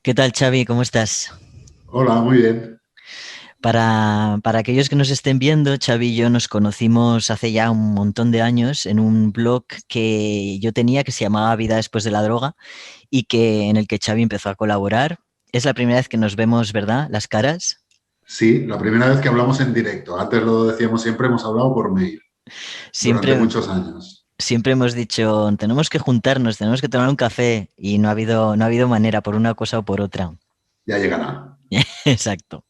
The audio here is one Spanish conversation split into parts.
¿Qué tal, Xavi? ¿Cómo estás? Hola, muy bien. Para aquellos que nos estén viendo, Xavi y yo nos conocimos hace ya un montón de años en un blog que yo tenía que se llamaba Vida después de la droga y que en el que Xavi empezó a colaborar. Es la primera vez que nos vemos, ¿verdad? Las caras. Sí, la primera vez que hablamos en directo. Antes lo decíamos siempre, hemos hablado por mail durante Siempre, muchos años. siempre hemos dicho, tenemos que juntarnos, tenemos que tomar un café y no ha habido manera por una cosa o por otra. Ya llegará. Exacto.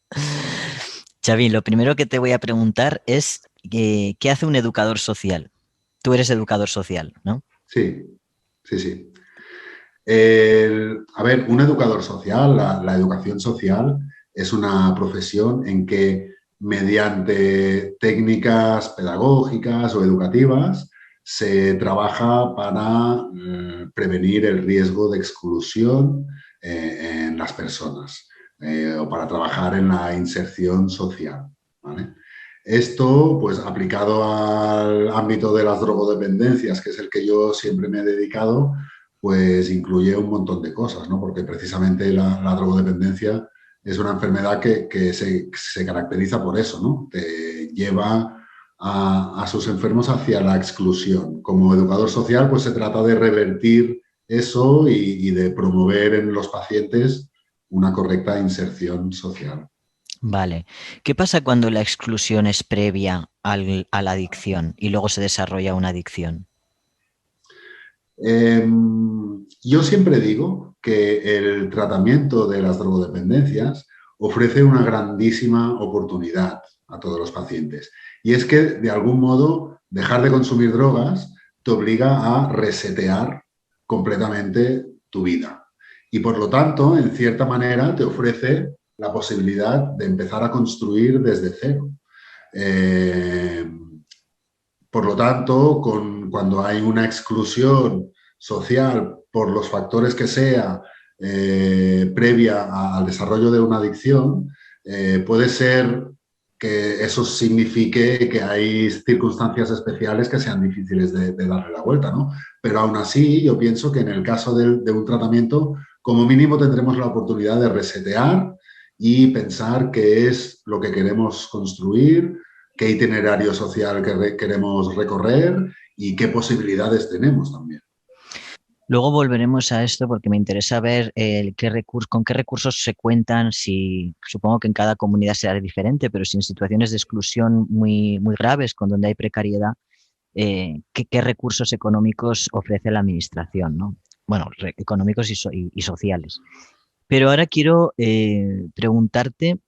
Xavi, lo primero que te voy a preguntar es ¿qué hace un educador social? Tú eres educador social, ¿no? Sí, sí, sí. A ver, un educador social, la educación social es una profesión en que mediante técnicas pedagógicas o educativas se trabaja para prevenir el riesgo de exclusión en las personas o para trabajar en la inserción social. ¿Vale? Esto, pues aplicado al ámbito de las drogodependencias, que es el que yo siempre me he dedicado, pues incluye un montón de cosas, ¿no? Porque precisamente la drogodependencia es una enfermedad que se caracteriza por eso, ¿no? Te lleva a sus enfermos hacia la exclusión. Como educador social, pues se trata de revertir eso y de promover en los pacientes una correcta inserción social. Vale. ¿Qué pasa cuando la exclusión es previa a la adicción y luego se desarrolla una adicción? Eh, yo siempre digo que el tratamiento de las drogodependencias ofrece una grandísima oportunidad a todos los pacientes. Y es que, de algún modo, dejar de consumir drogas te obliga a resetear completamente tu vida. Y por lo tanto, en cierta manera, te ofrece la posibilidad de empezar a construir desde cero. Eh, por lo tanto, cuando hay una exclusión social por los factores que sea previa al desarrollo de una adicción, puede ser que eso signifique que hay circunstancias especiales que sean difíciles de darle la vuelta, ¿no? Pero aún así, yo pienso que en el caso de un tratamiento, como mínimo tendremos la oportunidad de resetear y pensar qué es lo que queremos construir, qué itinerario social queremos recorrer y qué posibilidades tenemos también. Luego volveremos a esto porque me interesa ver con qué recursos se cuentan, si supongo que en cada comunidad será diferente, pero si en situaciones de exclusión muy, muy graves, con donde hay precariedad, qué recursos económicos ofrece la administración, ¿no? Bueno, económicos y sociales. Pero ahora quiero preguntarte,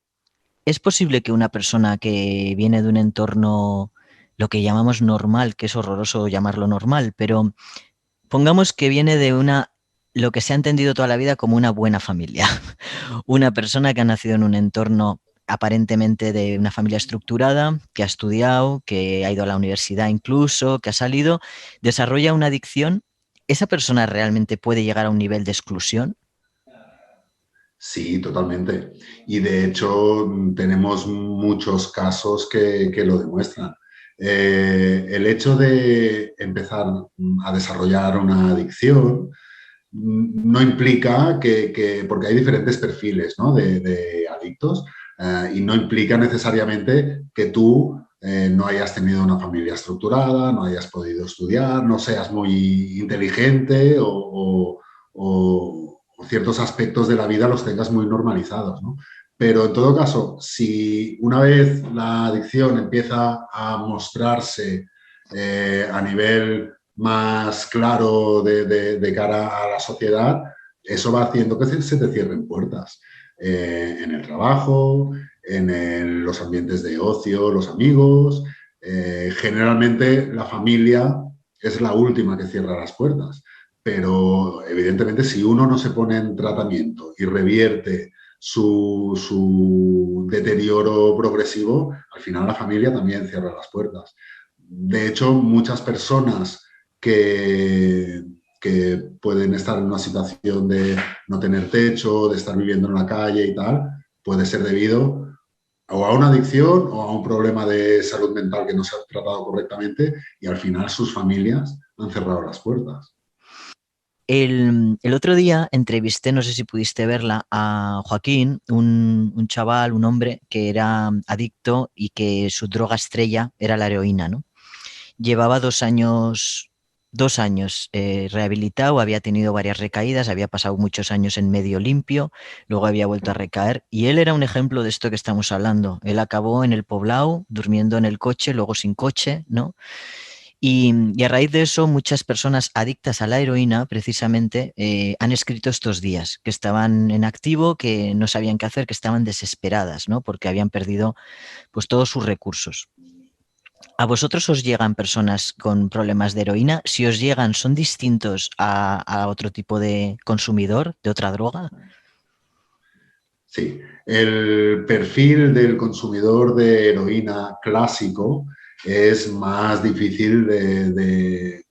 ¿es posible que una persona que viene de un entorno, lo que llamamos normal, que es horroroso llamarlo normal, pero pongamos que viene de lo que se ha entendido toda la vida como una buena familia, una persona que ha nacido en un entorno aparentemente de una familia estructurada, que ha estudiado, que ha ido a la universidad incluso, que ha salido, desarrolla una adicción, ¿esa persona realmente puede llegar a un nivel de exclusión? Sí, totalmente. Y de hecho tenemos muchos casos que lo demuestran. El hecho de empezar a desarrollar una adicción no implica porque hay diferentes perfiles, ¿no? de adictos, y no implica necesariamente que tú no hayas tenido una familia estructurada, no hayas podido estudiar, no seas muy inteligente o ciertos aspectos de la vida los tengas muy normalizados, ¿no? Pero en todo caso, si una vez la adicción empieza a mostrarse a nivel más claro de cara a la sociedad, eso va haciendo que se te cierren puertas en el trabajo, los ambientes de ocio, los amigos. Generalmente la familia es la última que cierra las puertas, pero evidentemente si uno no se pone en tratamiento y revierte su deterioro progresivo, al final la familia también cierra las puertas. De hecho, muchas personas que, que pueden estar en una situación de no tener techo, de estar viviendo en la calle y tal, puede ser debido o a una adicción o a un problema de salud mental que no se ha tratado correctamente y al final sus familias han cerrado las puertas. El otro día entrevisté, no sé si pudiste verla, a Joaquín, un chaval, un hombre que era adicto y que su droga estrella era la heroína, ¿no? Llevaba 2 años rehabilitado, había tenido varias recaídas, había pasado muchos años en medio limpio, luego había vuelto a recaer y él era un ejemplo de esto que estamos hablando. Él acabó en el poblado, durmiendo en el coche, luego sin coche, ¿no? Y a raíz de eso, muchas personas adictas a la heroína, precisamente, han escrito estos días, que estaban en activo, que no sabían qué hacer, que estaban desesperadas, ¿no? Porque habían perdido pues todos sus recursos. ¿A vosotros os llegan personas con problemas de heroína? Si os llegan, ¿son distintos a otro tipo de consumidor, de otra droga? Sí, el perfil del consumidor de heroína clásico es más difícil de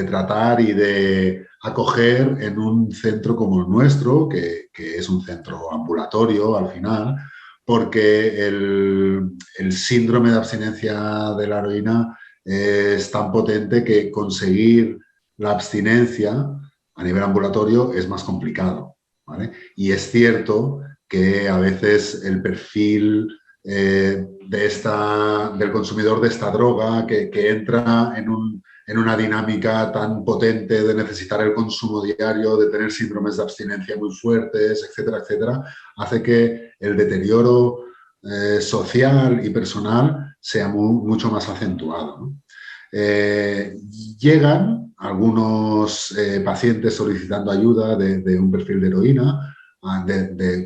tratar y de acoger en un centro como el nuestro, que es un centro ambulatorio al final, porque el síndrome de abstinencia de la heroína es tan potente que conseguir la abstinencia a nivel ambulatorio es más complicado, ¿vale? Y es cierto que a veces el perfil del consumidor de esta droga que entra en una dinámica tan potente de necesitar el consumo diario, de tener síndromes de abstinencia muy fuertes, etcétera, etcétera, hace que el deterioro social y personal sea mucho más acentuado, ¿no? Llegan algunos pacientes solicitando ayuda de un perfil de heroína,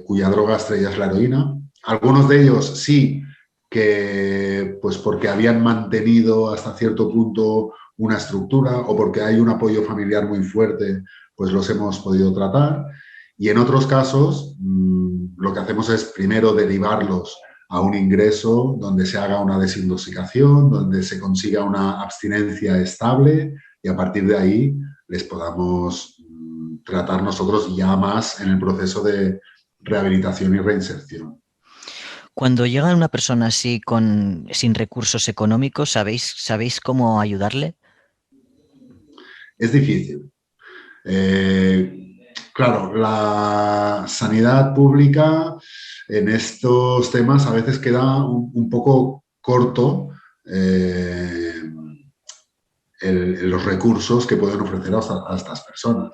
cuya droga estrella es la heroína. Algunos de ellos sí que, pues porque habían mantenido hasta cierto punto una estructura o porque hay un apoyo familiar muy fuerte, pues los hemos podido tratar. Y en otros casos, lo que hacemos es primero derivarlos a un ingreso donde se haga una desintoxicación, donde se consiga una abstinencia estable y a partir de ahí les podamos tratar nosotros ya más en el proceso de rehabilitación y reinserción. Cuando llega una persona así sin recursos económicos, ¿sabéis cómo ayudarle? Es difícil. Claro, la sanidad pública en estos temas a veces queda un poco corto los recursos que pueden ofrecer a estas personas.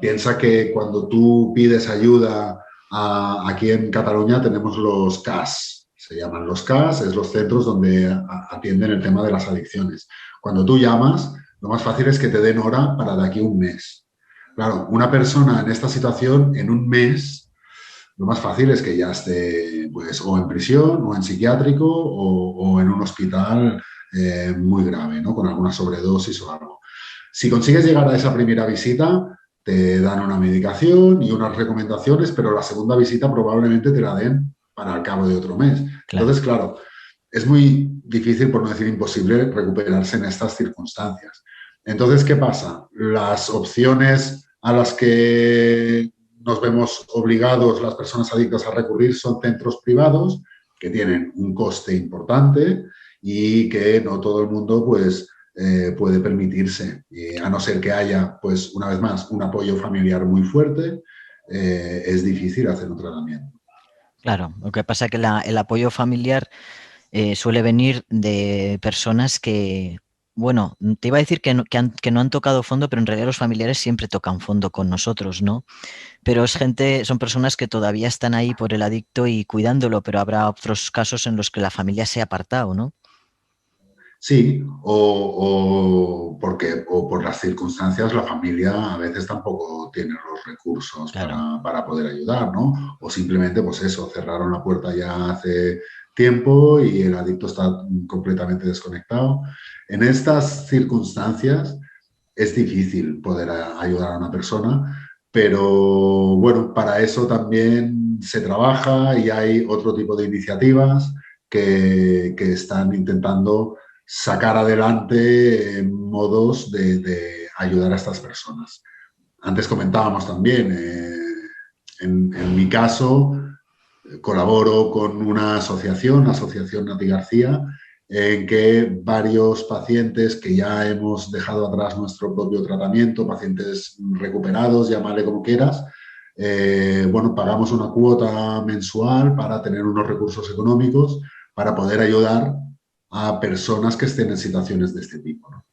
Piensa que cuando tú pides ayuda aquí en Cataluña tenemos los CAS, se llaman los CAS, es los centros donde atienden el tema de las adicciones. Cuando tú llamas, lo más fácil es que te den hora para de aquí a un mes. Claro, una persona en esta situación, en un mes, lo más fácil es que ya esté pues, o en prisión, o en psiquiátrico, o en un hospital muy grave, ¿no? Con alguna sobredosis o algo. Si consigues llegar a esa primera visita, te dan una medicación y unas recomendaciones, pero la segunda visita probablemente te la den para el cabo de otro mes. Claro. Entonces, claro, es muy difícil, por no decir imposible, recuperarse en estas circunstancias. Entonces, ¿qué pasa? Las opciones a las que nos vemos obligados las personas adictas a recurrir son centros privados que tienen un coste importante y que no todo el mundo pues, puede permitirse, a no ser que haya, pues una vez más, un apoyo familiar muy fuerte, es difícil hacer un tratamiento. Claro, lo que pasa es que el apoyo familiar suele venir de personas que, bueno, te iba a decir que no han tocado fondo, pero en realidad los familiares siempre tocan fondo con nosotros, ¿no? Pero son personas que todavía están ahí por el adicto y cuidándolo, pero habrá otros casos en los que la familia se ha apartado, ¿no? Sí, o por las circunstancias la familia a veces tampoco tiene los recursos Claro. para poder ayudar, ¿no? O simplemente, pues eso, cerraron la puerta ya hace tiempo y el adicto está completamente desconectado. En estas circunstancias es difícil poder ayudar a una persona, pero bueno, para eso también se trabaja y hay otro tipo de iniciativas que están intentando sacar adelante modos de ayudar a estas personas. Antes comentábamos también, en mi caso, colaboro con una asociación, Asociación Nati García, en que varios pacientes que ya hemos dejado atrás nuestro propio tratamiento, pacientes recuperados, llámale como quieras, bueno, pagamos una cuota mensual para tener unos recursos económicos para poder ayudar a personas que estén en situaciones de este tipo, ¿no?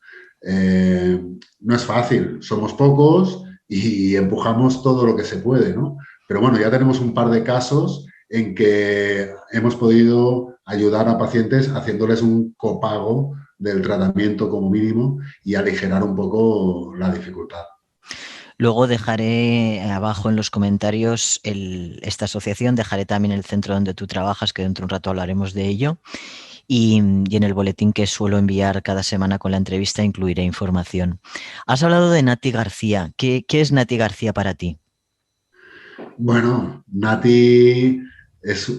No es fácil, somos pocos y empujamos todo lo que se puede, ¿no? Pero bueno, ya tenemos un par de casos en que hemos podido ayudar a pacientes haciéndoles un copago del tratamiento como mínimo y aligerar un poco la dificultad. Luego dejaré abajo en los comentarios esta asociación, dejaré también el centro donde tú trabajas, que dentro de un rato hablaremos de ello. Y en el boletín que suelo enviar cada semana con la entrevista incluiré información. Has hablado de Nati García. ¿Qué es Nati García para ti? Bueno, Nati es,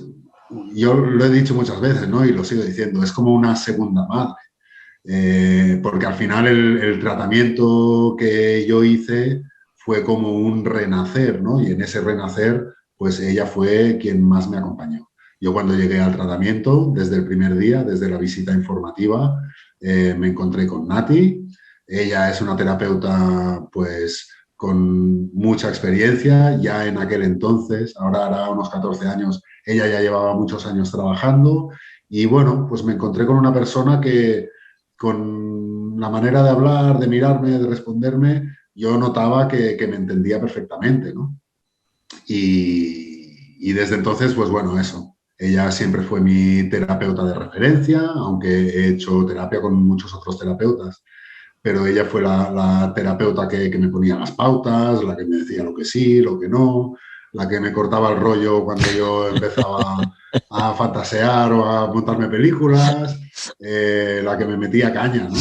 yo lo he dicho muchas veces, ¿no? Y lo sigo diciendo, es como una segunda madre. Porque al final el tratamiento que yo hice fue como un renacer, ¿no? Y en ese renacer, pues ella fue quien más me acompañó. Yo cuando llegué al tratamiento, desde el primer día, desde la visita informativa, me encontré con Nati. Ella es una terapeuta, pues, con mucha experiencia, ya en aquel entonces, ahora hará unos 14 años, ella ya llevaba muchos años trabajando y bueno, pues me encontré con una persona que con la manera de hablar, de mirarme, de responderme, yo notaba que me entendía perfectamente, ¿no? Y desde entonces, pues bueno, eso. Ella siempre fue mi terapeuta de referencia, aunque he hecho terapia con muchos otros terapeutas, pero ella fue la terapeuta que me ponía las pautas, la que me decía lo que sí, lo que no, la que me cortaba el rollo cuando yo empezaba a fantasear o a montarme películas, la que me metía caña, ¿no?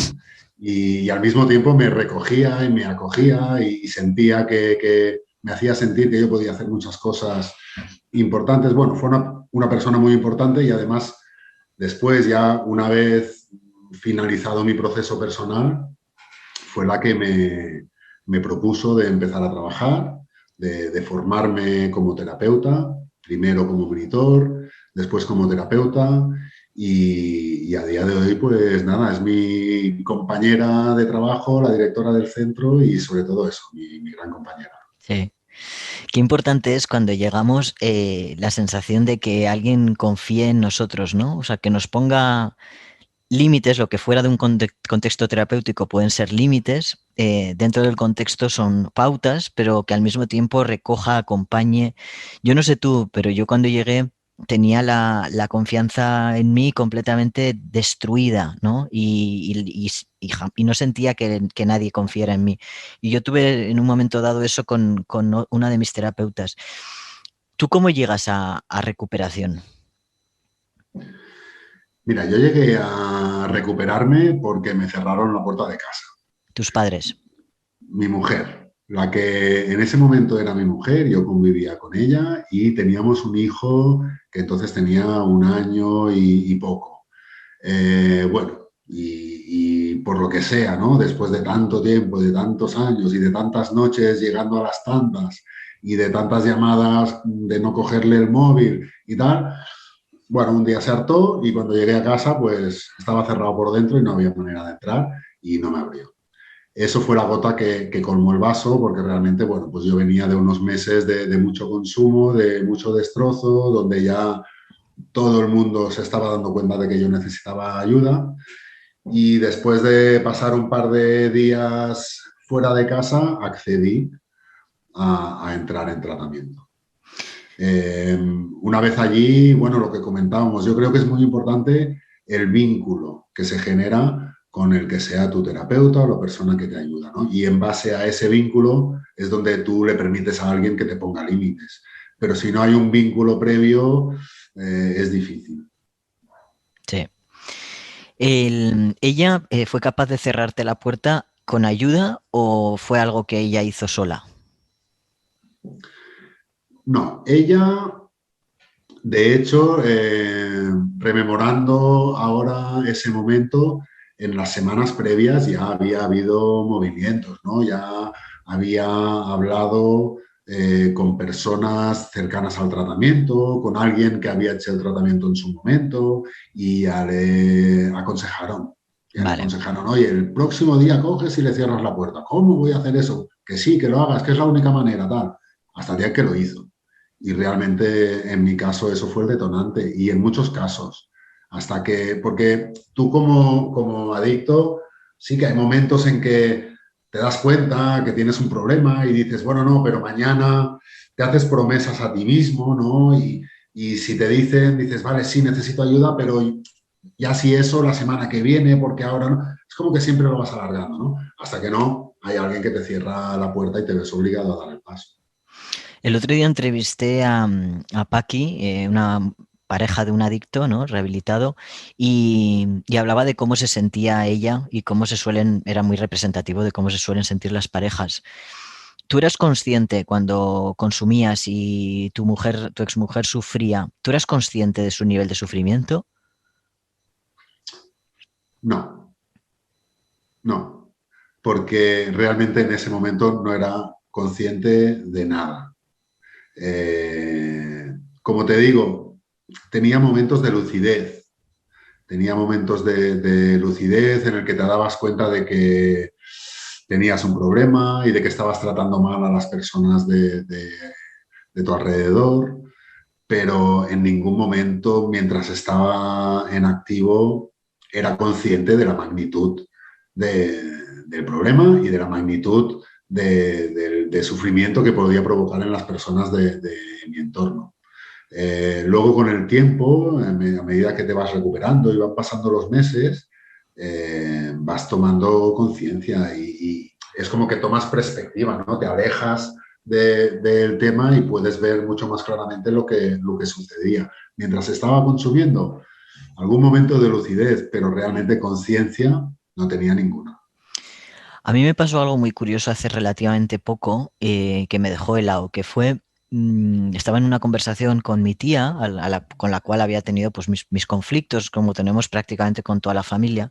Y al mismo tiempo me recogía y me acogía y sentía que me hacía sentir que yo podía hacer muchas cosas importantes. Bueno, fue una persona muy importante y además después ya una vez finalizado mi proceso personal, fue la que me propuso de empezar a trabajar, de formarme como terapeuta, primero como monitor, después como terapeuta y a día de hoy, pues nada, es mi compañera de trabajo, la directora del centro y sobre todo eso, mi gran compañera. Sí. Qué importante es cuando llegamos la sensación de que alguien confíe en nosotros, ¿no? O sea, que nos ponga límites, lo que fuera de un contexto terapéutico pueden ser límites, dentro del contexto son pautas, pero que al mismo tiempo recoja, acompañe. Yo no sé tú, pero yo cuando llegué tenía la confianza en mí completamente destruida, ¿no? Y no sentía que nadie confiara en mí. Y yo tuve en un momento dado eso con una de mis terapeutas. ¿Tú cómo llegas a recuperación? Mira, yo llegué a recuperarme porque me cerraron la puerta de casa. Tus padres. Mi mujer, la que en ese momento era mi mujer, yo convivía con ella y teníamos un hijo que entonces tenía un año y poco. Bueno, y por lo que sea, ¿no? Después de tanto tiempo, de tantos años y de tantas noches llegando a las tantas y de tantas llamadas de no cogerle el móvil y tal, bueno, un día se hartó y cuando llegué a casa, pues estaba cerrado por dentro y no había manera de entrar y no me abrió. Eso fue la gota que colmó el vaso, porque realmente, bueno, pues yo venía de unos meses de mucho consumo, de mucho destrozo, donde ya todo el mundo se estaba dando cuenta de que yo necesitaba ayuda. Y después de pasar un par de días fuera de casa, accedí a entrar en tratamiento. Una vez allí, bueno, lo que comentábamos, yo creo que es muy importante el vínculo que se genera con el que sea tu terapeuta o la persona que te ayuda, ¿no? Y en base a ese vínculo es donde tú le permites a alguien que te ponga límites. Pero si no hay un vínculo previo, es difícil. Sí. ¿Ella fue capaz de cerrarte la puerta con ayuda o fue algo que ella hizo sola? No, ella, de hecho, rememorando ahora ese momento, en las semanas previas ya había habido movimientos, ¿no? Ya había hablado con personas cercanas al tratamiento, con alguien que había hecho el tratamiento en su momento y ya le aconsejaron. Ya le Vale. aconsejaron, oye, el próximo día coges y le cierras la puerta. ¿Cómo voy a hacer eso? Que sí, que lo hagas, que es la única manera, tal. Hasta el día que lo hizo. Y realmente en mi caso eso fue el detonante y en muchos casos. Hasta que, porque tú como adicto, sí que hay momentos en que te das cuenta que tienes un problema y dices, bueno, no, pero mañana te haces promesas a ti mismo, ¿no? Y si te dicen, dices, vale, sí, necesito ayuda, pero ya si eso la semana que viene, porque ahora no, es como que siempre lo vas alargando, ¿no? Hasta que no hay alguien que te cierra la puerta y te ves obligado a dar el paso. El otro día entrevisté a Paqui, una pareja de un adicto, ¿no? Rehabilitado, y hablaba de cómo se sentía ella y cómo se suelen, era muy representativo de cómo se suelen sentir las parejas. ¿Tú eras consciente cuando consumías y tu mujer, tu exmujer sufría? ¿Tú eras consciente de su nivel de sufrimiento? No, no, porque realmente en ese momento no era consciente de nada. Como te digo, tenía momentos de lucidez, tenía momentos de lucidez en el que te dabas cuenta de que tenías un problema y de que estabas tratando mal a las personas de tu alrededor, pero en ningún momento mientras estaba en activo era consciente de la magnitud del problema y de la magnitud de sufrimiento que podía provocar en las personas de mi entorno. Luego con el tiempo, a medida que te vas recuperando y van pasando los meses, vas tomando conciencia y es como que tomas perspectiva, ¿no? Te alejas del tema y puedes ver mucho más claramente lo que sucedía. Mientras estaba consumiendo, algún momento de lucidez, pero realmente conciencia no tenía ninguna. A mí me pasó algo muy curioso hace relativamente poco que me dejó helado, que fue, estaba en una conversación con mi tía, con la cual había tenido pues, mis conflictos, como tenemos prácticamente con toda la familia,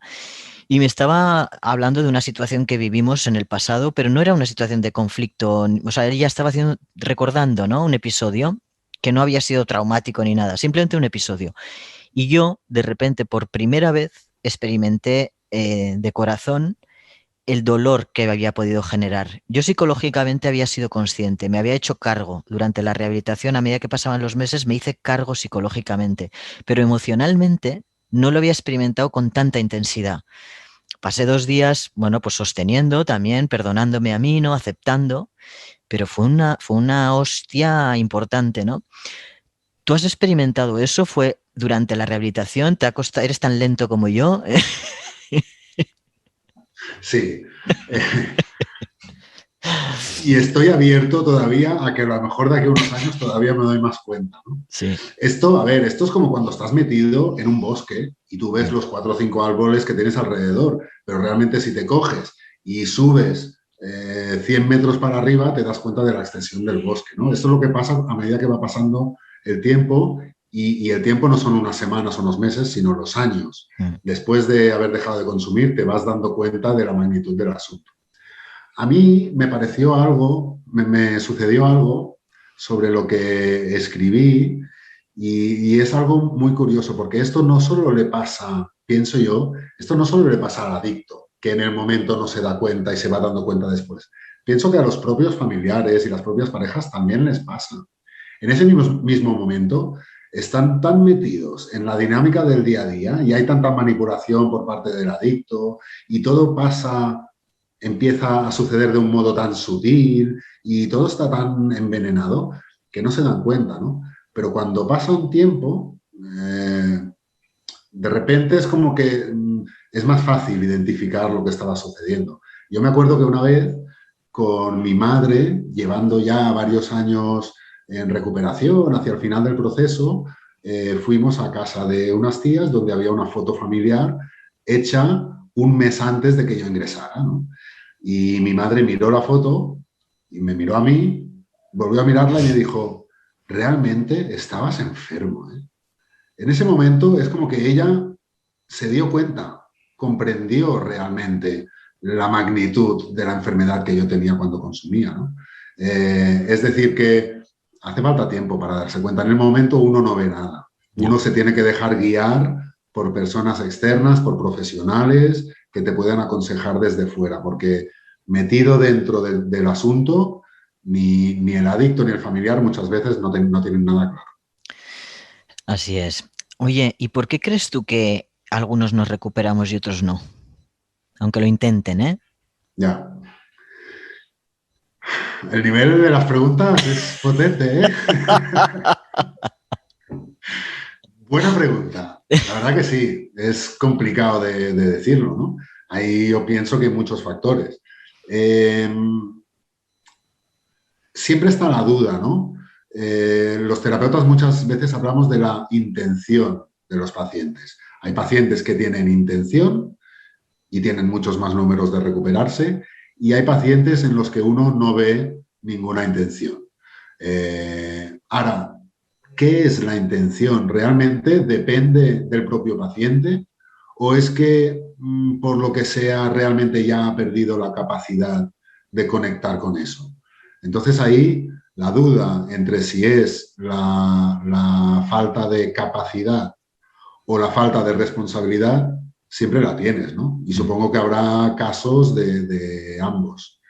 y me estaba hablando de una situación que vivimos en el pasado, pero no era una situación de conflicto, o sea, ella estaba recordando, ¿no? Un episodio que no había sido traumático ni nada, simplemente un episodio. Y yo, de repente, por primera vez, experimenté de corazón el dolor que había podido generar. Yo psicológicamente había sido consciente, me había hecho cargo durante la rehabilitación, a medida que pasaban los meses me hice cargo psicológicamente, pero emocionalmente no lo había experimentado con tanta intensidad. Pasé 2 días, bueno, pues sosteniendo también, perdonándome a mí, ¿no? Aceptando, pero fue una hostia importante, ¿no? ¿Tú has experimentado eso? ¿Fue durante la rehabilitación? ¿Te ha costado, eres tan lento como yo? Sí. Y estoy abierto todavía a que a lo mejor de aquí a unos años todavía me doy más cuenta, ¿no? Sí. Esto, a ver, esto es como cuando estás metido en un bosque y tú ves Mm. los 4 o 5 árboles que tienes alrededor, pero realmente si te coges y subes 100 metros para arriba, te das cuenta de la extensión del bosque, ¿no? Esto es lo que pasa a medida que va pasando el tiempo y el tiempo no son unas semanas o unos meses, sino los años. Mm. Después de haber dejado de consumir, te vas dando cuenta de la magnitud del asunto. A mí me pareció algo, me sucedió algo sobre lo que escribí y es algo muy curioso porque esto no solo le pasa, pienso yo, esto no solo le pasa al adicto, que en el momento no se da cuenta y se va dando cuenta después. Pienso que a los propios familiares y las propias parejas también les pasa. En ese mismo momento están tan metidos en la dinámica del día a día y hay tanta manipulación por parte del adicto y todo pasa, empieza a suceder de un modo tan sutil y todo está tan envenenado que no se dan cuenta, ¿no? Pero cuando pasa un tiempo, de repente es como que es más fácil identificar lo que estaba sucediendo. Yo me acuerdo que una vez con mi madre, llevando ya varios años en recuperación, hacia el final del proceso, fuimos a casa de unas tías donde había una foto familiar hecha un mes antes de que yo ingresara, ¿no? Y mi madre miró la foto y me miró a mí, volvió a mirarla y me dijo, realmente estabas enfermo, ¿eh? En ese momento es como que ella se dio cuenta, comprendió realmente la magnitud de la enfermedad que yo tenía cuando consumía, ¿no? Es decir, que hace falta tiempo para darse cuenta. En el momento uno no ve nada. Uno se tiene que dejar guiar por personas externas, por profesionales que te puedan aconsejar desde fuera, porque metido dentro del asunto, ni el adicto ni el familiar muchas veces no tienen nada claro. Así es. Oye, ¿y por qué crees tú que algunos nos recuperamos y otros no? Aunque lo intenten, ¿eh? Ya. El nivel de las preguntas es potente, ¿eh? Buena pregunta. La verdad que sí, es complicado de decirlo, ¿no? Ahí yo pienso que hay muchos factores. Eh, Siempre está la duda, ¿no? Los terapeutas muchas veces hablamos de la intención de los pacientes. Hay pacientes que tienen intención y tienen muchos más números de recuperarse, y hay pacientes en los que uno no ve ninguna intención. Ahora, ¿qué es la intención? ¿Realmente depende del propio paciente? ¿O es que por lo que sea realmente ya ha perdido la capacidad de conectar con eso? Entonces ahí la duda entre si es la falta de capacidad o la falta de responsabilidad siempre la tienes, ¿no? Y supongo que habrá casos de ambos.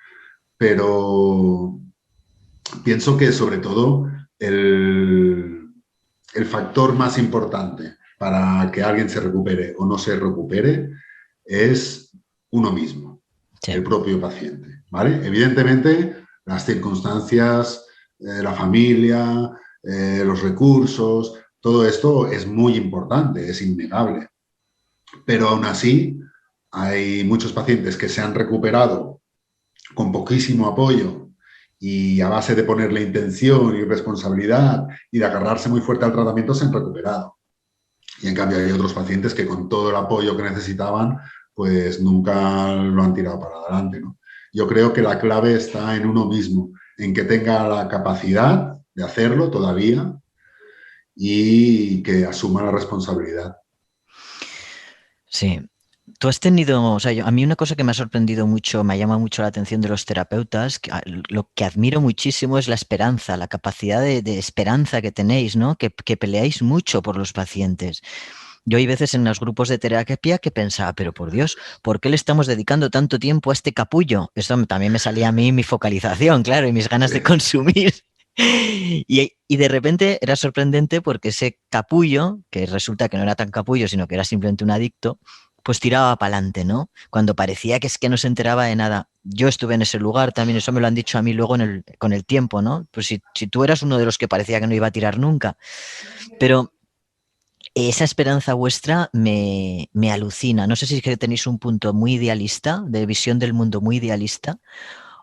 Pero pienso que sobre todo el factor más importante para que alguien se recupere o no se recupere es uno mismo, Sí. el propio paciente, ¿vale? Evidentemente, las circunstancias, la familia, los recursos, todo esto es muy importante, es innegable. Pero aún así, hay muchos pacientes que se han recuperado con poquísimo apoyo y a base de ponerle intención y responsabilidad y de agarrarse muy fuerte al tratamiento se han recuperado. Y en cambio hay otros pacientes que con todo el apoyo que necesitaban, pues nunca lo han tirado para adelante, ¿no? Yo creo que la clave está en uno mismo, en que tenga la capacidad de hacerlo todavía y que asuma la responsabilidad. Sí. Tú has tenido, o sea, a mí una cosa que me ha sorprendido mucho, me llama mucho la atención de los terapeutas, lo que admiro muchísimo es la esperanza, la capacidad de esperanza que tenéis, ¿no? Que peleáis mucho por los pacientes. Yo hay veces en los grupos de terapia que pensaba, pero por Dios, ¿por qué le estamos dedicando tanto tiempo a este capullo? Esto también me salía a mí mi focalización, claro, y mis ganas de consumir. Y de repente era sorprendente porque ese capullo, que resulta que no era tan capullo, sino que era simplemente un adicto, pues tiraba para adelante, ¿no? Cuando parecía que es que no se enteraba de nada. Yo estuve en ese lugar, también eso me lo han dicho a mí luego con el tiempo, ¿no? Pues si tú eras uno de los que parecía que no iba a tirar nunca. Pero esa esperanza vuestra me alucina. No sé si es que tenéis un punto muy idealista, de visión del mundo muy idealista,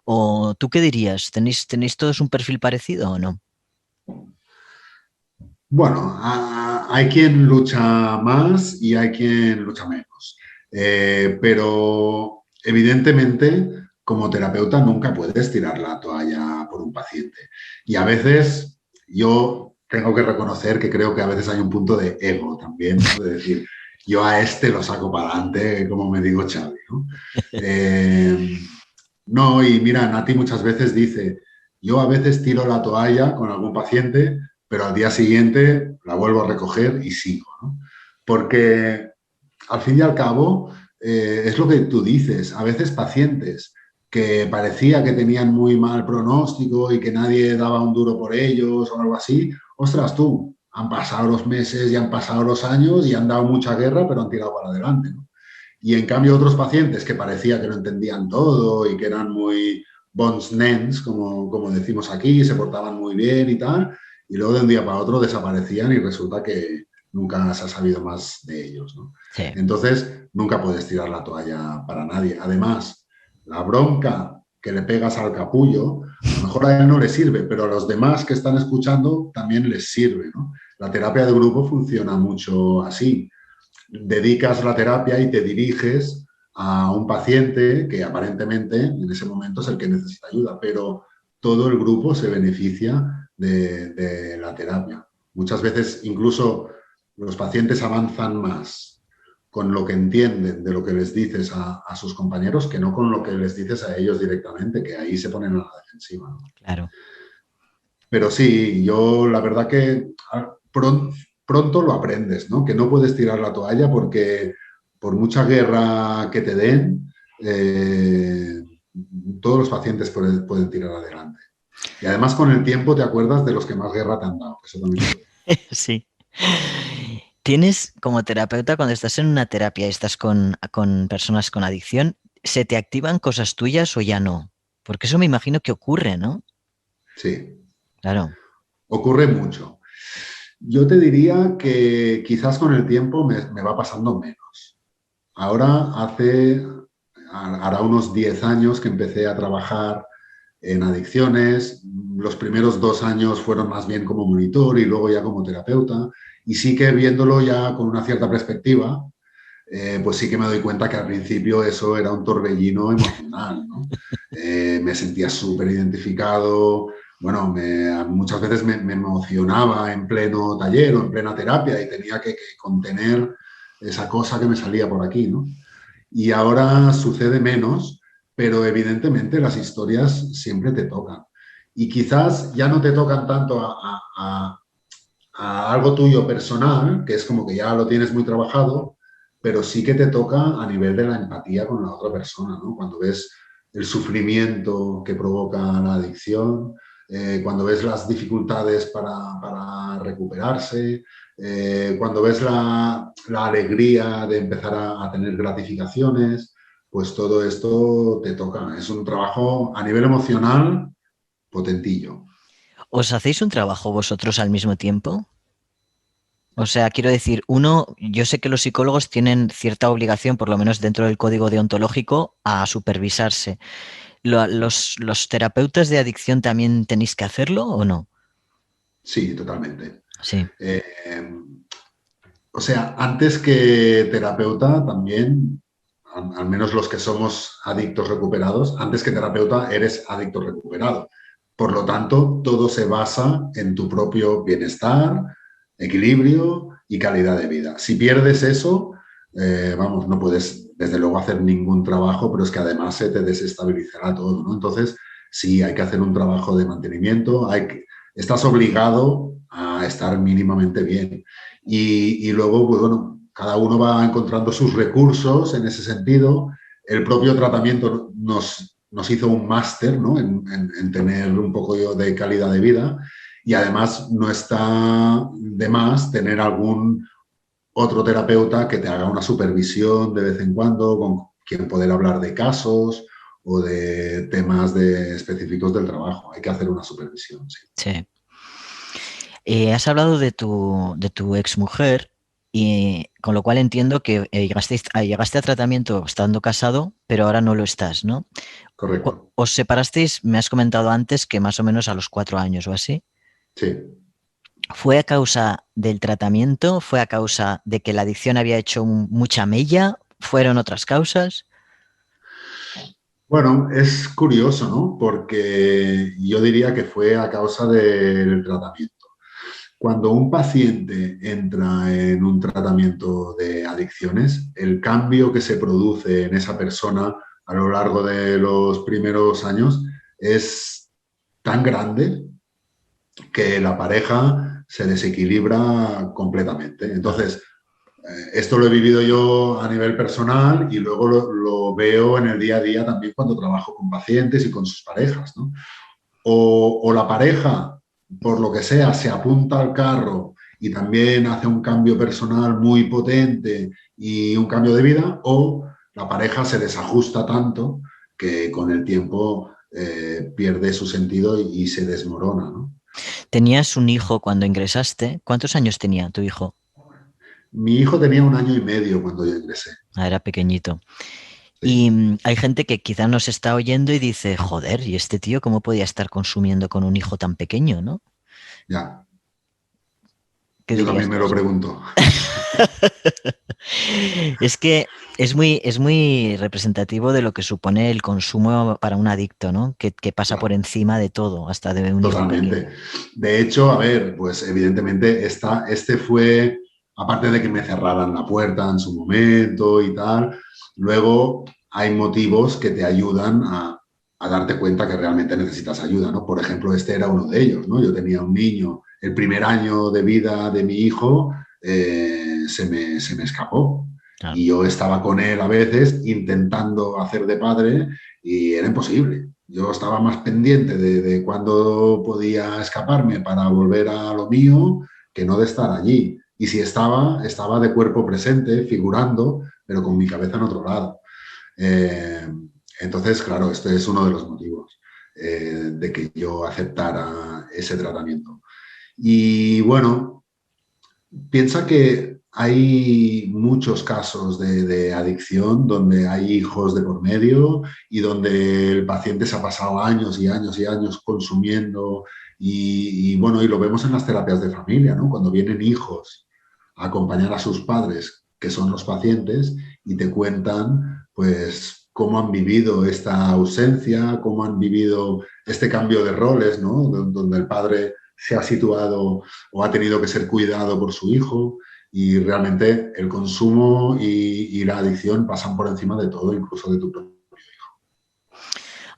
o tú qué dirías, ¿tenéis todos un perfil parecido o no? Bueno, hay quien lucha más y hay quien lucha menos. Pero evidentemente, como terapeuta, nunca puedes tirar la toalla por un paciente. Y a veces yo tengo que reconocer que creo que a veces hay un punto de ego también, ¿no? De decir, yo a este lo saco para adelante, como me digo Xavi, ¿no? No, y mira, Nati muchas veces dice, yo a veces tiro la toalla con algún paciente, pero al día siguiente la vuelvo a recoger y sigo, ¿no? Porque al fin y al cabo es lo que tú dices, a veces pacientes que parecía que tenían muy mal pronóstico y que nadie daba un duro por ellos o algo así, ostras tú, han pasado los meses y han pasado los años y han dado mucha guerra, pero han tirado para adelante, ¿no? Y en cambio otros pacientes que parecía que lo entendían todo y que eran muy bons nens, como decimos aquí, se portaban muy bien y tal, y luego de un día para otro desaparecían y resulta que nunca se ha sabido más de ellos, ¿no? Sí. Entonces, nunca puedes tirar la toalla para nadie. Además, la bronca que le pegas al capullo, a lo mejor a él no le sirve, pero a los demás que están escuchando también les sirve, ¿no? La terapia de grupo funciona mucho así. Dedicas la terapia y te diriges a un paciente que aparentemente en ese momento es el que necesita ayuda, pero todo el grupo se beneficia de la terapia. Muchas veces incluso los pacientes avanzan más con lo que entienden de lo que les dices a sus compañeros que no con lo que les dices a ellos directamente, que ahí se ponen a la defensiva, ¿no? Claro. Pero sí, yo la verdad que pronto lo aprendes, ¿no? Que no puedes tirar la toalla porque por mucha guerra que te den, todos los pacientes pueden tirar adelante. Y además con el tiempo te acuerdas de los que más guerra te han dado. Eso también lo digo. Sí. Tienes como terapeuta, cuando estás en una terapia y estás con personas con adicción, ¿se te activan cosas tuyas o ya no? Porque eso me imagino que ocurre, ¿no? Sí, Claro. ocurre mucho. Yo te diría que quizás con el tiempo me va pasando menos. Ahora hará unos 10 años que empecé a trabajar en adicciones. Los primeros 2 años fueron más bien como monitor y luego ya como terapeuta. Y sí que viéndolo ya con una cierta perspectiva, pues sí que me doy cuenta que al principio eso era un torbellino emocional, ¿no? Me sentía súper identificado. Bueno, muchas veces me emocionaba en pleno taller o en plena terapia y tenía que contener esa cosa que me salía por aquí, ¿no? Y ahora sucede menos, pero evidentemente las historias siempre te tocan. Y quizás ya no te tocan tanto a algo tuyo personal, que es como que ya lo tienes muy trabajado, pero sí que te toca a nivel de la empatía con la otra persona, ¿no? Cuando ves el sufrimiento que provoca la adicción, cuando ves las dificultades para recuperarse, cuando ves la alegría de empezar a tener gratificaciones, pues todo esto te toca. Es un trabajo a nivel emocional potentillo. ¿Os hacéis un trabajo vosotros al mismo tiempo? O sea, quiero decir, yo sé que los psicólogos tienen cierta obligación, por lo menos dentro del código deontológico, a supervisarse. ¿Los terapeutas de adicción también tenéis que hacerlo o no? Sí, totalmente. Sí, Eh, o sea, antes que terapeuta también, al menos los que somos adictos recuperados, antes que terapeuta eres adicto recuperado. Por lo tanto, todo se basa en tu propio bienestar, equilibrio y calidad de vida. Si pierdes eso, vamos, no puedes desde luego hacer ningún trabajo, pero es que además se te desestabilizará todo, ¿no? Entonces, sí, hay que hacer un trabajo de mantenimiento, estás obligado a estar mínimamente bien. Y luego, pues bueno, cada uno va encontrando sus recursos en ese sentido. El propio tratamiento nos hizo un máster, ¿no? En tener un poco de calidad de vida y además no está de más tener algún otro terapeuta que te haga una supervisión de vez en cuando, con quien poder hablar de casos o de temas específicos del trabajo. Hay que hacer una supervisión, sí. sí. Has hablado de tu exmujer y con lo cual entiendo que llegaste a tratamiento estando casado, pero ahora no lo estás, ¿no? Correcto. ¿Os separasteis? Me has comentado antes que más o menos a los 4 años o así. Sí. ¿Fue a causa del tratamiento? ¿Fue a causa de que la adicción había hecho mucha mella? ¿Fueron otras causas? Bueno, es curioso, ¿no? Porque yo diría que fue a causa del tratamiento. Cuando un paciente entra en un tratamiento de adicciones, el cambio que se produce en esa persona a lo largo de los primeros años es tan grande que la pareja se desequilibra completamente. Entonces, esto lo he vivido yo a nivel personal y luego lo veo en el día a día también cuando trabajo con pacientes y con sus parejas, ¿no? O la pareja, por lo que sea, se apunta al carro y también hace un cambio personal muy potente y un cambio de vida, o la pareja se desajusta tanto que con el tiempo pierde su sentido y se desmorona, ¿no? Tenías un hijo cuando ingresaste. ¿Cuántos años tenía tu hijo? Mi hijo tenía 1 año y medio cuando yo ingresé. Ah, era pequeñito. Sí, Y hay gente que quizá nos está oyendo y dice, joder, ¿y este tío cómo podía estar consumiendo con un hijo tan pequeño, no? ya. ¿Qué Yo dirías también de me lo eso? pregunto. Es que es muy representativo de lo que supone el consumo para un adicto, ¿no? Que pasa por Claro. encima de todo, hasta de un hijo Totalmente. pequeño. De hecho, a ver, pues evidentemente este fue aparte de que me cerraran la puerta en su momento y tal, luego hay motivos que te ayudan a darte cuenta que realmente necesitas ayuda, ¿no? Por ejemplo, este era uno de ellos, ¿no? Yo tenía un niño, el primer año de vida de mi hijo se me escapó. Claro. Y yo estaba con él a veces intentando hacer de padre y era imposible. Yo estaba más pendiente de cuándo podía escaparme para volver a lo mío que no de estar allí. Y si estaba, estaba de cuerpo presente, figurando, pero con mi cabeza en otro lado. Eh, entonces, claro, este es uno de los motivos de que yo aceptara ese tratamiento. Y bueno, piensa que hay muchos casos de adicción donde hay hijos de por medio y donde el paciente se ha pasado años y años y años consumiendo bueno, y lo vemos en las terapias de familia, ¿no? Cuando vienen hijos a acompañar a sus padres, que son los pacientes, y te cuentan, pues, cómo han vivido esta ausencia, cómo han vivido este cambio de roles, ¿no? Donde el padre se ha situado o ha tenido que ser cuidado por su hijo y realmente el consumo y la adicción pasan por encima de todo, incluso de tu propio.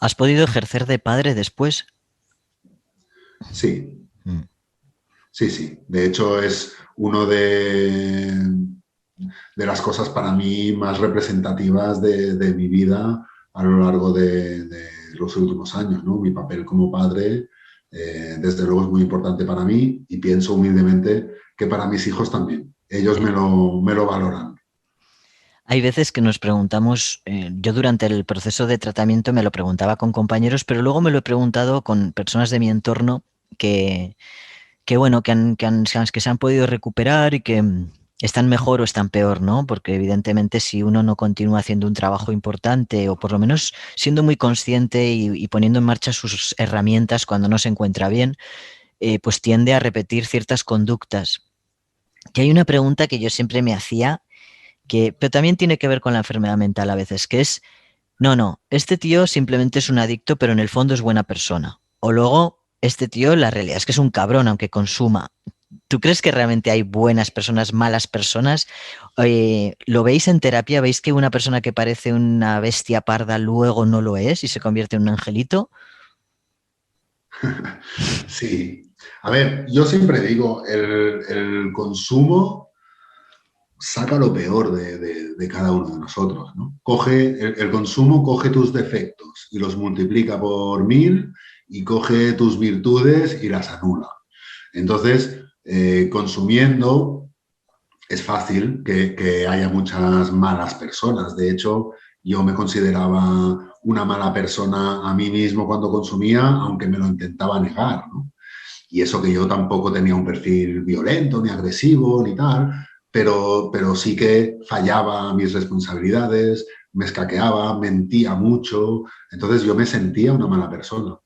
¿Has podido ejercer de padre después? Sí, Mm. sí, sí. De hecho, es uno de las cosas para mí más representativas de mi vida a lo largo de los últimos años, ¿no? Mi papel como padre, desde luego, es muy importante para mí y pienso humildemente que para mis hijos también. Ellos Sí. me lo valoran. Hay veces que nos preguntamos, yo durante el proceso de tratamiento me lo preguntaba con compañeros, pero luego me lo he preguntado con personas de mi entorno que, que bueno, que se han podido recuperar y que están mejor o están peor, ¿no? Porque evidentemente si uno no continúa haciendo un trabajo importante o por lo menos siendo muy consciente y poniendo en marcha sus herramientas cuando no se encuentra bien, pues tiende a repetir ciertas conductas. Y hay una pregunta que yo siempre me hacía, pero también tiene que ver con la enfermedad mental a veces, que es, no, este tío simplemente es un adicto, pero en el fondo es buena persona. O luego, este tío, la realidad es que es un cabrón, aunque consuma. ¿Tú crees que realmente hay buenas personas, malas personas? ¿Lo veis en terapia? ¿Veis que una persona que parece una bestia parda luego no lo es y se convierte en un angelito? Sí. A ver, yo siempre digo, el consumo saca lo peor de cada uno de nosotros, ¿no? El consumo coge tus defectos y los multiplica por 1000 y coge tus virtudes y las anula. Entonces, consumiendo es fácil que haya muchas malas personas. De hecho, yo me consideraba una mala persona a mí mismo cuando consumía, aunque me lo intentaba negar, ¿no? Y eso que yo tampoco tenía un perfil violento, ni agresivo, ni tal, pero sí que fallaba a mis responsabilidades, me escaqueaba, mentía mucho, entonces yo me sentía una mala persona.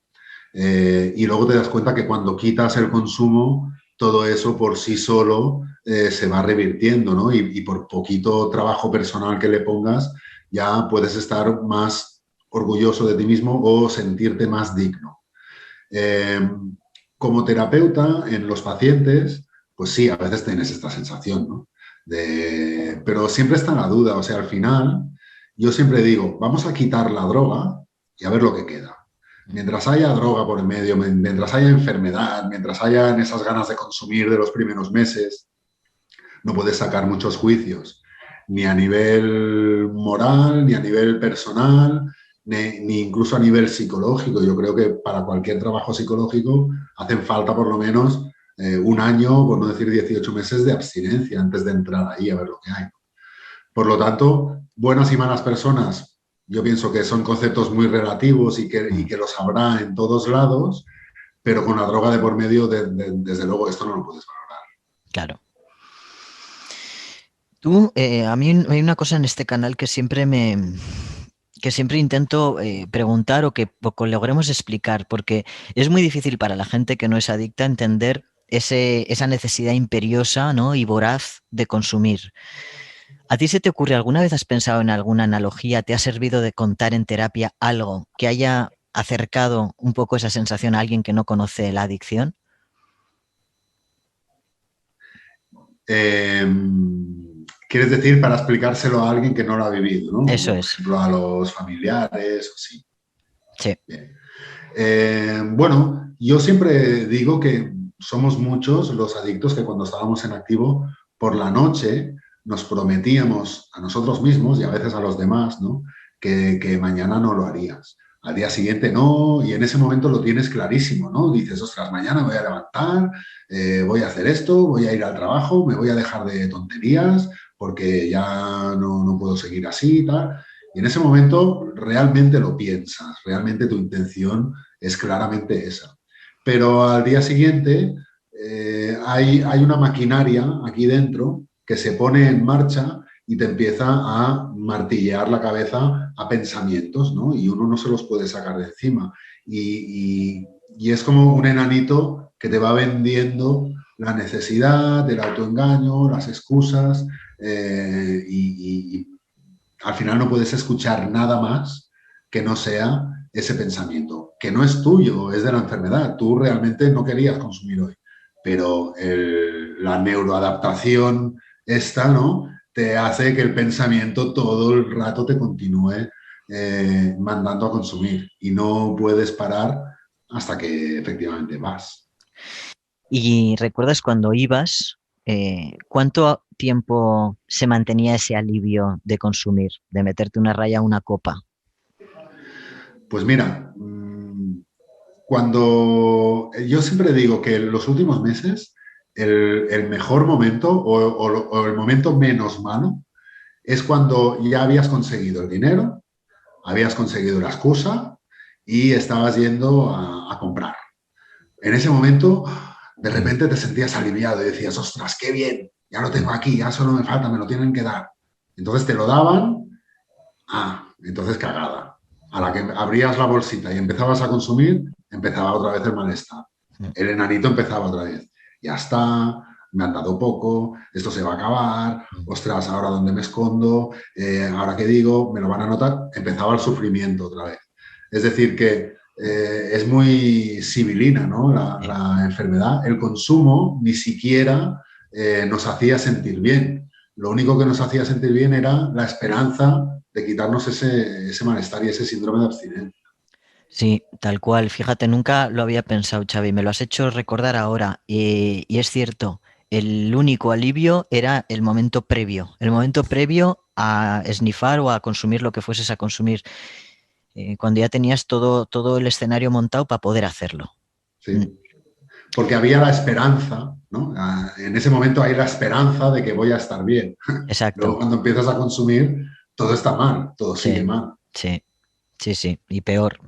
Y luego te das cuenta que cuando quitas el consumo, todo eso por sí solo se va revirtiendo, ¿no? Y por poquito trabajo personal que le pongas, ya puedes estar más orgulloso de ti mismo o sentirte más digno. Eh, Como terapeuta en los pacientes, pues sí, a veces tienes esta sensación, ¿no? Pero siempre está la duda, o sea, al final yo siempre digo, vamos a quitar la droga y a ver lo que queda. Mientras haya droga por el medio, mientras haya enfermedad, mientras haya esas ganas de consumir de los primeros meses, no puedes sacar muchos juicios, ni a nivel moral, ni a nivel personal, ni incluso a nivel psicológico. Yo creo que para cualquier trabajo psicológico hacen falta por lo menos un año, por no decir 18 meses de abstinencia antes de entrar ahí a ver lo que hay. Por lo tanto, buenas y malas personas, yo pienso que son conceptos muy relativos y que los habrá en todos lados, pero con la droga de por medio, desde luego, esto no lo puedes valorar. Claro. Tú, a mí hay una cosa en este canal que siempre intento preguntar o que logremos explicar, porque es muy difícil para la gente que no es adicta entender esa necesidad imperiosa, ¿no? Y voraz de consumir. ¿A ti se te ocurre, alguna vez has pensado en alguna analogía, te ha servido de contar en terapia algo que haya acercado un poco esa sensación a alguien que no conoce la adicción? Eh, Quieres decir para explicárselo a alguien que no lo ha vivido, ¿no? Eso Como por es. ejemplo a los familiares o sí. Sí. Bien. Bueno, yo siempre digo que somos muchos los adictos que cuando estábamos en activo por la noche nos prometíamos a nosotros mismos y a veces a los demás, ¿no? Que mañana no lo harías. Al día siguiente no, y en ese momento lo tienes clarísimo, ¿no? Dices, ostras, mañana me voy a levantar, voy a hacer esto, voy a ir al trabajo, me voy a dejar de tonterías porque ya no puedo seguir así y tal. Y en ese momento realmente lo piensas, realmente tu intención es claramente esa. Pero al día siguiente hay una maquinaria aquí dentro que se pone en marcha y te empieza a martillear la cabeza a pensamientos, ¿no? Y uno no se los puede sacar de encima. Y es como un enanito que te va vendiendo la necesidad, el autoengaño, las excusas, y al final no puedes escuchar nada más que no sea ese pensamiento, que no es tuyo, es de la enfermedad. Tú realmente no querías consumir hoy, pero la neuroadaptación esta, ¿no? Te hace que el pensamiento todo el rato te continúe mandando a consumir y no puedes parar hasta que efectivamente vas. ¿Y recuerdas cuando ibas, cuánto tiempo se mantenía ese alivio de consumir, de meterte una raya a una copa? Pues mira, cuando yo siempre digo que en los últimos meses el mejor momento o el momento menos malo es cuando ya habías conseguido el dinero, habías conseguido la excusa y estabas yendo a comprar. En ese momento, de repente te sentías aliviado y decías, ostras, qué bien, ya lo tengo aquí, ya solo me falta, me lo tienen que dar. Entonces te lo daban, entonces cagada. A la que abrías la bolsita y empezabas a consumir, empezaba otra vez el malestar. El enanito empezaba otra vez. Ya está, me han dado poco, esto se va a acabar, ostras, ahora dónde me escondo, ahora qué digo, me lo van a notar. Empezaba el sufrimiento otra vez. Es decir, que es muy sibilina, ¿no? La enfermedad. El consumo ni siquiera nos hacía sentir bien. Lo único que nos hacía sentir bien era la esperanza de quitarnos ese malestar y ese síndrome de abstinencia. Sí, tal cual. Fíjate, nunca lo había pensado, Xavi. Me lo has hecho recordar ahora. Y es cierto, el único alivio era el momento previo a esnifar o a consumir lo que fueses a consumir, cuando ya tenías todo el escenario montado para poder hacerlo. Mm, Sí. Porque había la esperanza, ¿no? En ese momento hay la esperanza de que voy a estar bien. Luego exacto. cuando empiezas a consumir, todo está mal, todo sigue Sí, mal. sí, sí, sí. Y peor.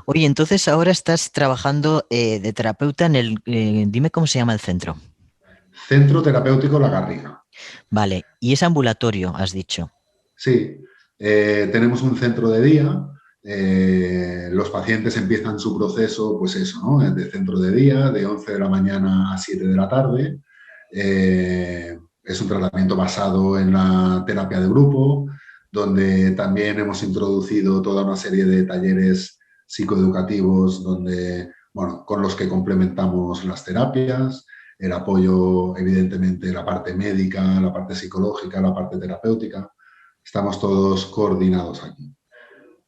Oye, entonces ahora estás trabajando de terapeuta en el... dime cómo se llama el centro. Centro terapéutico La Garriga. Vale, y es ambulatorio, has dicho. Sí, tenemos un centro de día. Los pacientes empiezan su proceso, pues eso, ¿no? De centro de día, de 11 de la mañana a 7 de la tarde. Es un tratamiento basado en la terapia de grupo, donde también hemos introducido toda una serie de talleres psicoeducativos donde, bueno, con los que complementamos las terapias, el apoyo, evidentemente, la parte médica, la parte psicológica, la parte terapéutica. Estamos todos coordinados aquí.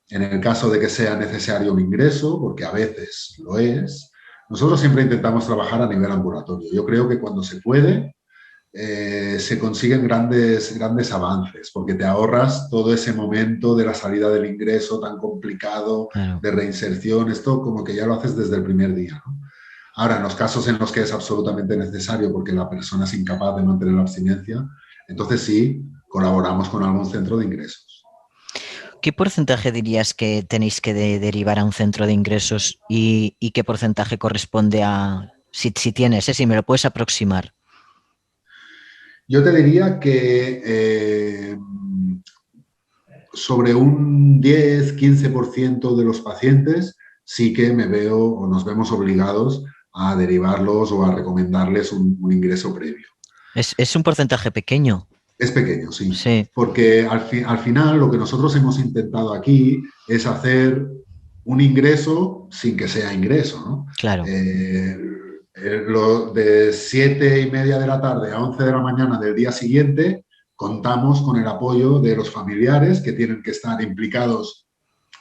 En el caso de que sea necesario un ingreso, porque a veces lo es, nosotros siempre intentamos trabajar a nivel ambulatorio. Yo creo que cuando se puede, se consiguen grandes avances, porque te ahorras todo ese momento de la salida del ingreso tan complicado, Claro. de reinserción, esto como que ya lo haces desde el primer día, ¿no? Ahora, en los casos en los que es absolutamente necesario porque la persona es incapaz de mantener la abstinencia, entonces sí, colaboramos con algún centro de ingresos. ¿Qué porcentaje dirías que tenéis que derivar a un centro de ingresos y qué porcentaje corresponde a... Si tienes, si me lo puedes aproximar. Yo te diría que sobre un 10-15% de los pacientes sí que me veo o nos vemos obligados a derivarlos o a recomendarles un ingreso previo. Es un porcentaje pequeño. Es pequeño, sí, Sí, porque al final lo que nosotros hemos intentado aquí es hacer un ingreso sin que sea ingreso, ¿no? claro. De 7:30 de la tarde a 11 de la mañana del día siguiente, contamos con el apoyo de los familiares que tienen que estar implicados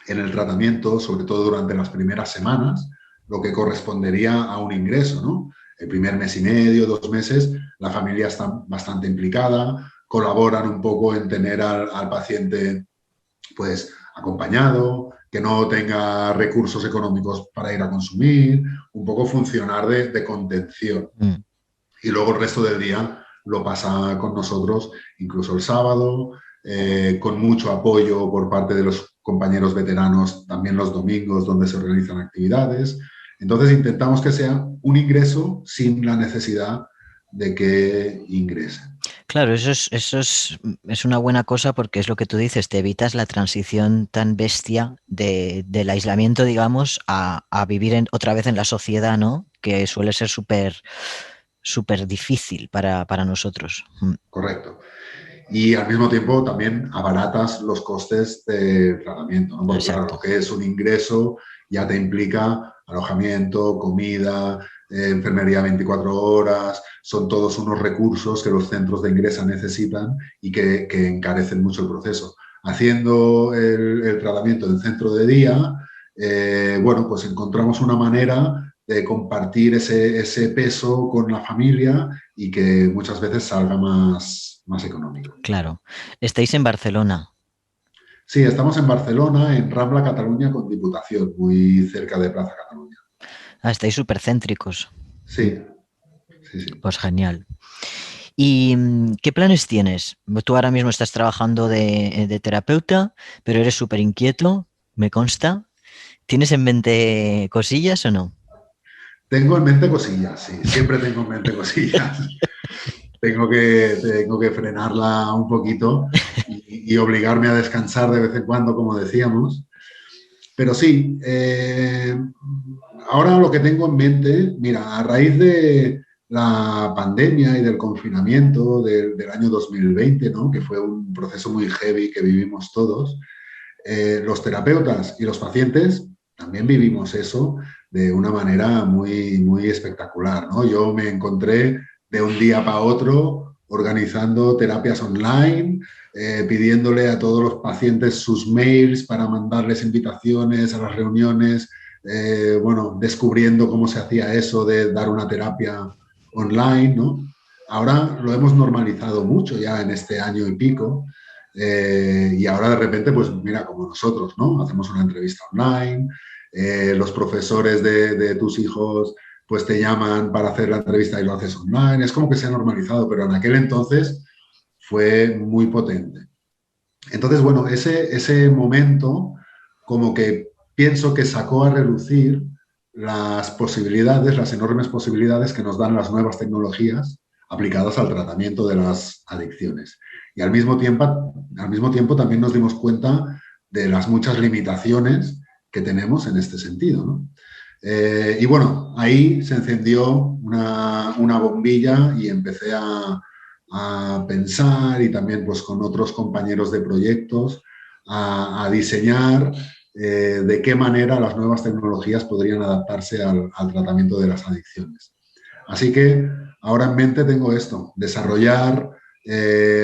en el tratamiento, sobre todo durante las primeras semanas, lo que correspondería a un ingreso, ¿no? El primer mes y medio, 2 meses, la familia está bastante implicada, colaboran un poco en tener al paciente pues acompañado, que no tenga recursos económicos para ir a consumir, un poco funcionar de contención. Mm. Y luego el resto del día lo pasa con nosotros, incluso el sábado, con mucho apoyo por parte de los compañeros veteranos, también los domingos donde se organizan actividades. Entonces intentamos que sea un ingreso sin la necesidad de que ingrese. Claro, es una buena cosa porque es lo que tú dices, te evitas la transición tan bestia del aislamiento, digamos, a vivir otra vez en la sociedad, ¿no? Que suele ser súper difícil para nosotros. Correcto. Y al mismo tiempo también abaratas los costes de tratamiento, ¿no? Porque claro, lo que es un ingreso ya te implica alojamiento, comida, enfermería 24 horas, son todos unos recursos que los centros de ingreso necesitan y que encarecen mucho el proceso. Haciendo el tratamiento en centro de día, bueno, pues encontramos una manera de compartir ese peso con la familia y que muchas veces salga más económico. Claro. Estáis en Barcelona. Sí, estamos en Barcelona, en Rambla, Cataluña, con Diputación, muy cerca de Plaza Cataluña. Ah, estáis súper céntricos. Sí, sí, sí. Pues genial. ¿Y qué planes tienes? Tú ahora mismo estás trabajando de terapeuta, pero eres súper inquieto, me consta. ¿Tienes en mente cosillas o no? Tengo en mente cosillas, sí, siempre tengo en mente cosillas. Tengo que frenarla un poquito y obligarme a descansar de vez en cuando, como decíamos. Pero sí, ahora lo que tengo en mente, mira, a raíz de la pandemia y del confinamiento del año 2020, ¿no? Que fue un proceso muy heavy que vivimos todos, los terapeutas y los pacientes también vivimos eso de una manera muy, muy espectacular, ¿no? Yo me encontré de un día para otro organizando terapias online, pidiéndole a todos los pacientes sus mails para mandarles invitaciones a las reuniones, bueno, descubriendo cómo se hacía eso de dar una terapia online, ¿no? Ahora lo hemos normalizado mucho ya en este año y pico. Y ahora de repente, pues mira, como nosotros, ¿no? Hacemos una entrevista online, los profesores de tus hijos pues te llaman para hacer la entrevista y lo haces online. Es como que se ha normalizado, pero en aquel entonces fue muy potente. Entonces, bueno, ese momento como que pienso que sacó a relucir las posibilidades, las enormes posibilidades que nos dan las nuevas tecnologías aplicadas al tratamiento de las adicciones. Y al mismo tiempo también nos dimos cuenta de las muchas limitaciones que tenemos en este sentido, ¿no? Y bueno, ahí se encendió una bombilla y empecé a pensar y también pues con otros compañeros de proyectos a diseñar de qué manera las nuevas tecnologías podrían adaptarse al tratamiento de las adicciones. Así que ahora en mente tengo esto, desarrollar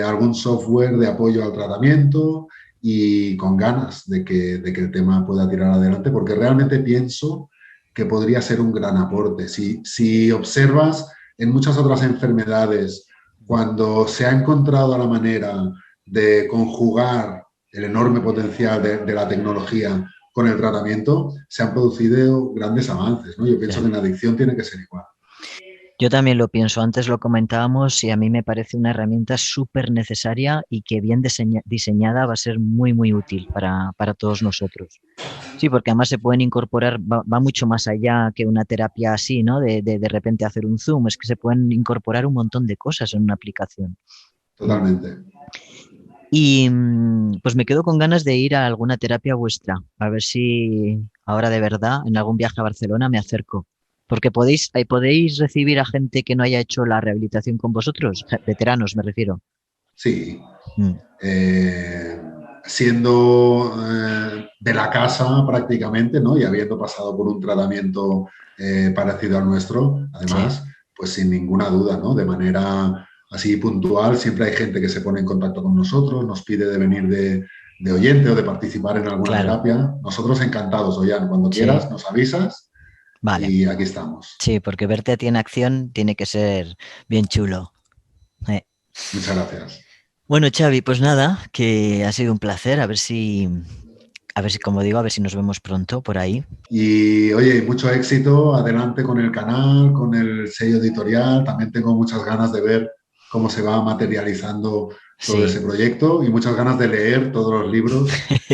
algún software de apoyo al tratamiento y con ganas de que el tema pueda tirar adelante, porque realmente pienso que podría ser un gran aporte. Si observas en muchas otras enfermedades, cuando se ha encontrado la manera de conjugar el enorme potencial de la tecnología con el tratamiento, se han producido grandes avances, ¿no? Yo pienso que en la adicción tiene que ser igual. Yo también lo pienso, antes lo comentábamos y a mí me parece una herramienta súper necesaria y que bien diseñada va a ser muy, muy útil para todos nosotros. Sí, porque además se pueden incorporar, va mucho más allá que una terapia así, ¿no? De repente hacer un Zoom, es que se pueden incorporar un montón de cosas en una aplicación. Totalmente. Y pues me quedo con ganas de ir a alguna terapia vuestra, a ver si ahora de verdad en algún viaje a Barcelona me acerco. Porque podéis recibir a gente que no haya hecho la rehabilitación con vosotros, veteranos me refiero. Sí. Mm. siendo de la casa prácticamente, ¿no? Y habiendo pasado por un tratamiento parecido al nuestro, Sí, además, pues sin ninguna duda, ¿no? De manera así puntual, siempre hay gente que se pone en contacto con nosotros, nos pide de venir de oyente o de participar en alguna claro, terapia. Nosotros encantados, Ollán, cuando sí, quieras, nos avisas vale. y aquí estamos. Sí, porque verte a ti en acción tiene que ser bien chulo. Eh. Muchas gracias. Bueno, Xavi, pues nada, que ha sido un placer. A ver si, como digo, a ver si nos vemos pronto por ahí. Y oye, mucho éxito, adelante con el canal, con el sello editorial. También tengo muchas ganas de ver cómo se va materializando todo ese Sí, proyecto y muchas ganas de leer todos los libros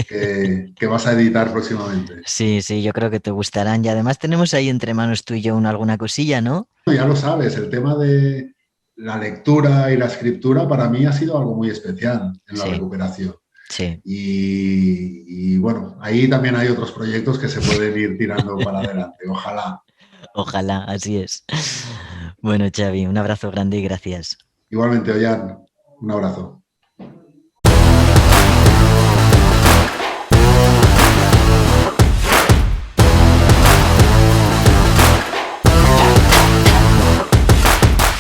que vas a editar próximamente. sí, sí, yo creo que te gustarán. Y además tenemos ahí entre manos tú y yo alguna cosilla, ¿no? Ya lo sabes, el tema de la lectura y la escritura para mí ha sido algo muy especial en la Sí, recuperación. sí. Y bueno, ahí también hay otros proyectos que se pueden ir tirando para adelante. Ojalá. Ojalá, así es. Bueno, Xavi, un abrazo grande y gracias. Igualmente, Ollán, un abrazo.